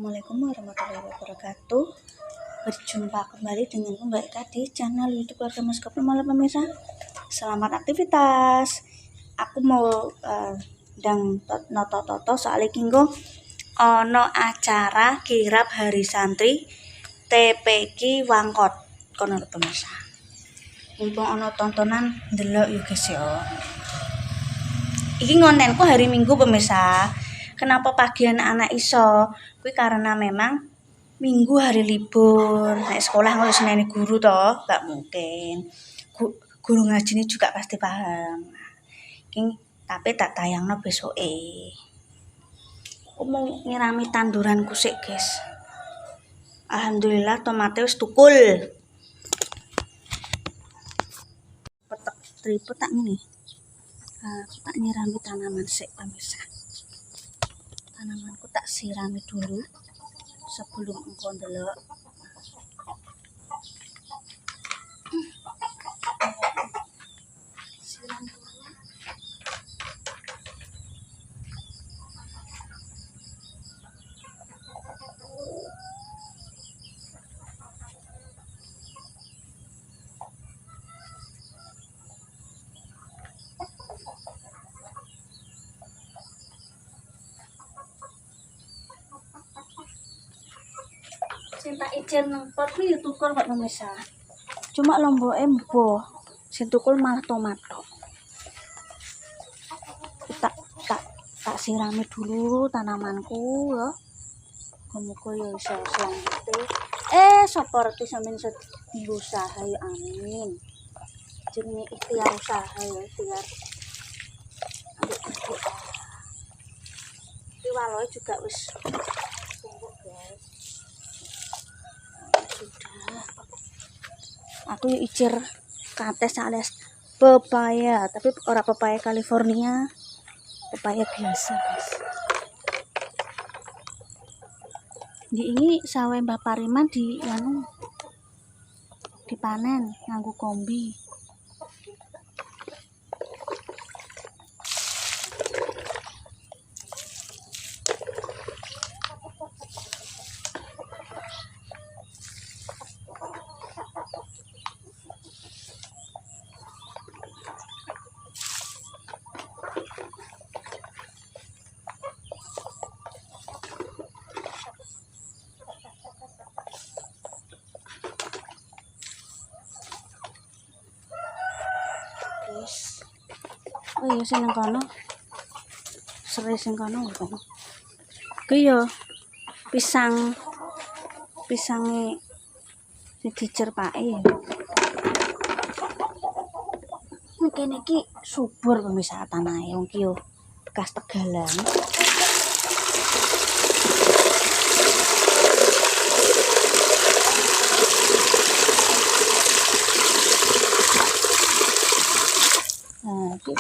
Assalamualaikum warahmatullahi wabarakatuh. Berjumpa kembali dengan Mbak Eka di channel YouTube Keluarga Maskapai Malam pemirsa. Selamat aktivitas. Aku mau ndang noto-toto soal iki nggo ana acara kirab hari santri TPQ Wangkot kono lho pemirsa. Mumpung ana tontonan ndelok yo guys yo. Iki ngontenku hari Minggu pemirsa. Kenapa pagi anak-anak iso? Kuwi karena memang Minggu hari libur. Nek sekolah ngono seneni guru toh, gak mungkin. Guru ngaji ini juga pasti paham. Tapi tak tayangno besoke. Aku mau nyirami tanduranku sik, guys. Alhamdulillah tomate wis tukul. Petek tripod tak ngene. Aku tak nyirami tanaman sik pemirsa. Tanamanku tak sirami dulu sebelum engkau ndelok. Siram dulu. Cinta icen nang pot kuwi yo tukul kok pemirsa. Cuma lomboke embo. Sing tukul malah tomato. Tak sirami dulu tanamanku ya. Muga-muga ya iso selanjutnya. Seperti sampeyan usaha ya amin. Jenenge ikhtiar usaha ya ikhtiar. Iki waloe juga wis tumbuh guys. Sudah. Aku icir kates alias pepaya, tapi ora pepaya California, pepaya biasa guys. Ini sawah Mbah Pariman dipanen nganggo kombi. Oh iya sing nang kono. Serai sing kono kono. Kuwi yo pisange dicerpake. Kene iki subur pemirsa tanahe wong ki yo bekas tegalan.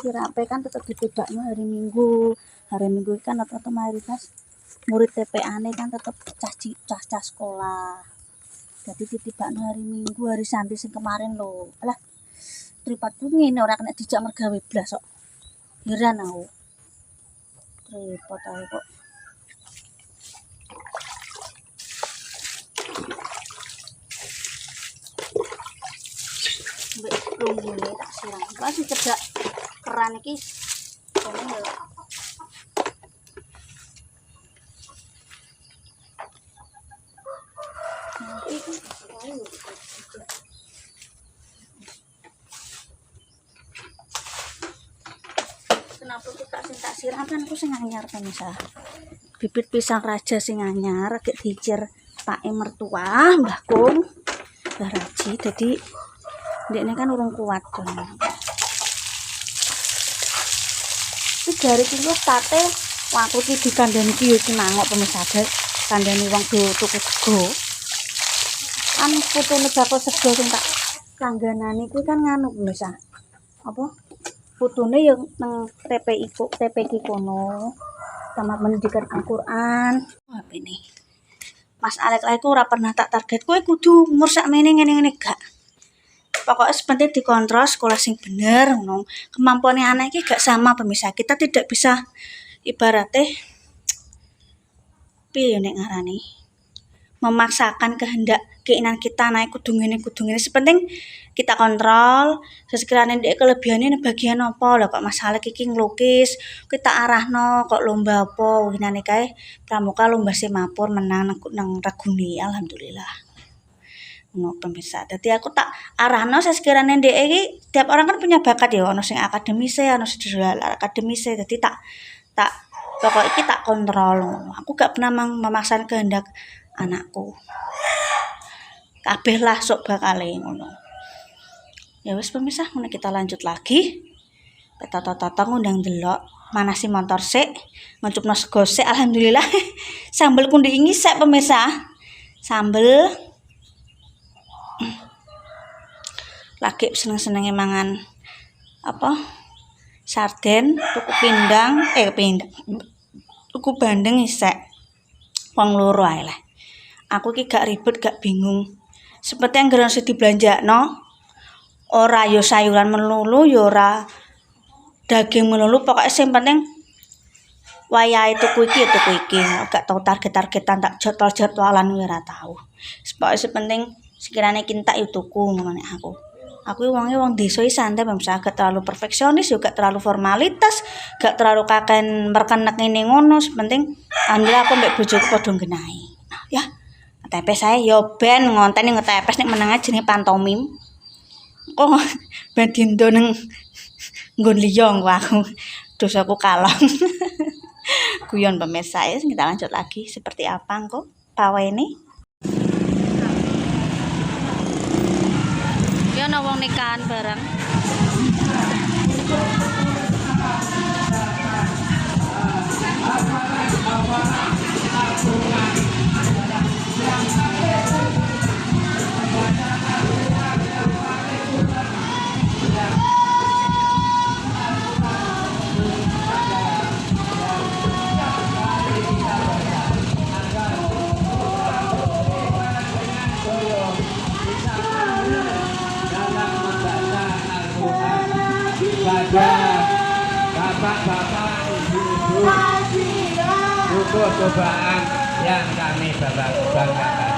Dirape kan tetap ditibakno hari Minggu. Hari Minggu kan rata-rata mayoritas murid TPA-ne kan tetap cah sekolah. Jadi ditibakno hari Minggu, hari santri sing kemarin lho. Alah, tripodku ngene ora kena dijak mergawe blas kok. Heran aku. Tripod ae kok. Mbek lunggune tak siram. Masih cedak keran iki kene lho. Kenapa aku tak siram kan aku sing anyar pemirsa. Bibit pisang raja sing anyar agak dicir pake mertua Mbah Kung. Mbah Raji dadi ndekne kan urung kuat kon. Jari iki lho tate waku iki dikandani iki yo mangok pemirsa kandani wong do tuku sego. Kan putune bakul sego sing tak langganane kuwi kan nganu pemirsa. Apa? Putune yo nang TPQ kono. Tamat Pendidikan Al-Qur'an. Apa ini? Mas Alek aku ora pernah tak target kowe kudu umur sakmene ngene-ngene gak. Pokoknya sepenting dikontrol sekolah sing bener ngono. Kemampuannya anak iki gak sama pemirsa. Kita tidak bisa ibaratnya piye nek ngarani memaksakan kehendak keinginan kita naik kudu ngene sepenting kita kontrol sekiranya ndek kelebihane bagian apa lho kok masalah iki nglukis kita arahno kok lomba apa winane kae pramuka lomba semapur menang nang reguni alhamdulillah ngono pemirsa dadi aku tak arahno sekiranya ndek iki tiap orang kan punya bakat ya ono sing akademise ono sing akademise dadi tak pokok iki tak kontrol aku gak pernah memaksakan kehendak anakku kabeh lah sok bakale ngono ya wis pemirsa ngono kita lanjut lagi tata-tata ngundang delok manasi motor sik ngecupno sego sik alhamdulillah sambel kundi ini sik pemirsa sambel lagi seneng-senenge mangan apa sarden tuku pindang tuku bandeng isek wong loro ae lah aku iki gak ribet gak bingung seperti yang gerang sing dibelanjakno ora yo sayuran melulu yo ora daging melulu pokoknya sing penting wayahe tuku iki gak tau target-targetan tak jadwal-jadwalan ora tau pokoke sing penting sekiranya kintak yo tuku ngono nek aku wong desa iki santai bangsa gak terlalu perfeksionis juga terlalu formalitas gak terlalu kaken merkenek ngene ngono penting alhamdulillah aku mbek bojoku padha ngenahi ya tepes saya yo ben ngonten ngetepes nek meneng jenenge pantomim kok ben dindo nang nggon liya aku dosaku kalong guyon pemirsa ya kita lanjut lagi seperti apa engko pawene ya ana wong nikahan bareng Bapak-bapak, ibu-ibu, buku cobaan yang kami banggakan.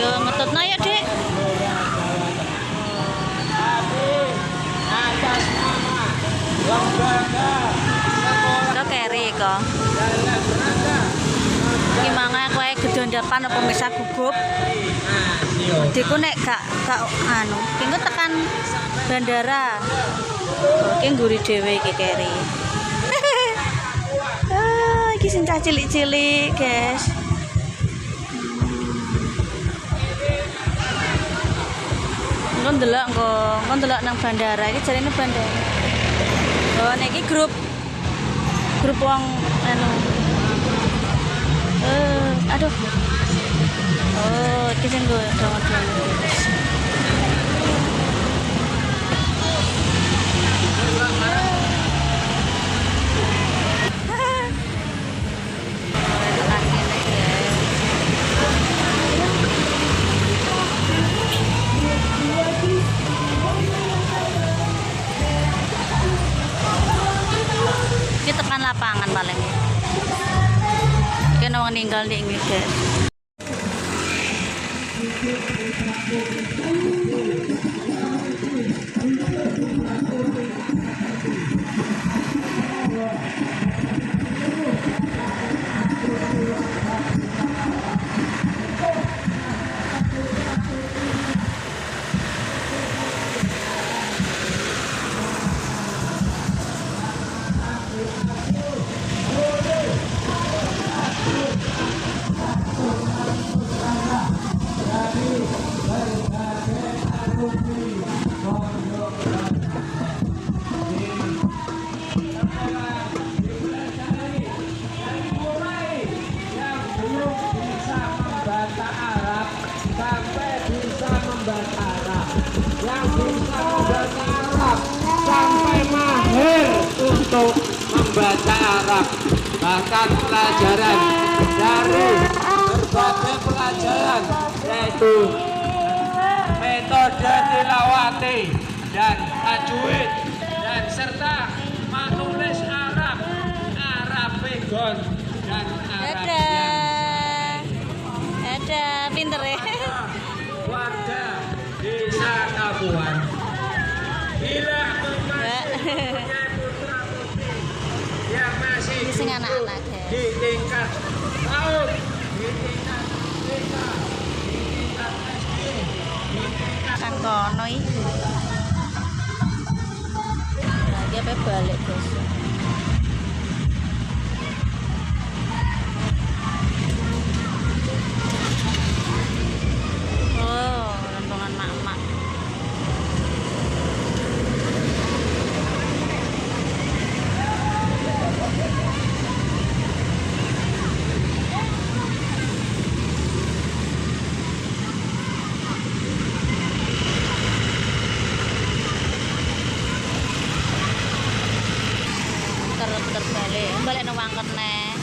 yo ngetutno ya Dik Atas nama lembaga kok keri kok iki mangan kowe gedhe depan apa bisa gugup diku nek gak anu engko tekan bandara iki ngguri dhewe iki keri iki sing cilik-cilik guys Kon ndelok nang bandara iki jarene bandara. Oh niki grup wong anu. Aduh. Oh, iki sing go Kita tekan lapangan paling. Kena wong ninggal di Inggris, guys. Sampai bisa membaca yang bisa membaca Arab sampai mahir untuk membaca Arab, bahkan pelajaran dari berbagai pelajaran yaitu metode tilawati dan tajwid dan serta menulis Arab, Arab Pegon dan Arab yang ada pinter ya. warga desa Kapuan bila mempunyai putra putri yang masih Ini sing anak-anak, guys. di tingkat PAUD, di tingkat TK, di tingkat SD, di tingkat Kan kono iki. Lagi apa balik, Guys. Oh, rentungan mak-mak. Balik nang wangket neh.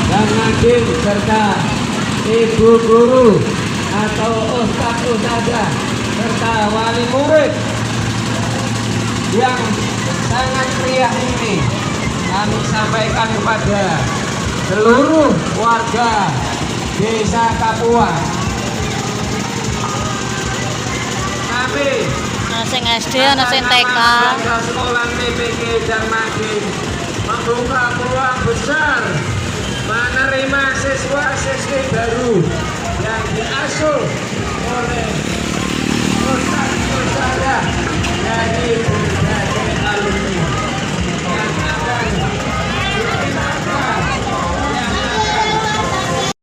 dan Nadim serta ibu guru atau ustadz-ustadzah serta wali murid yang sangat meriah ini kami sampaikan kepada seluruh warga desa Kapuan. Kami Ana sing SD, ana sing TK. sekolah PPG dan Makin membuka peluang besar menerima siswa-siswi baru yang diasuh oleh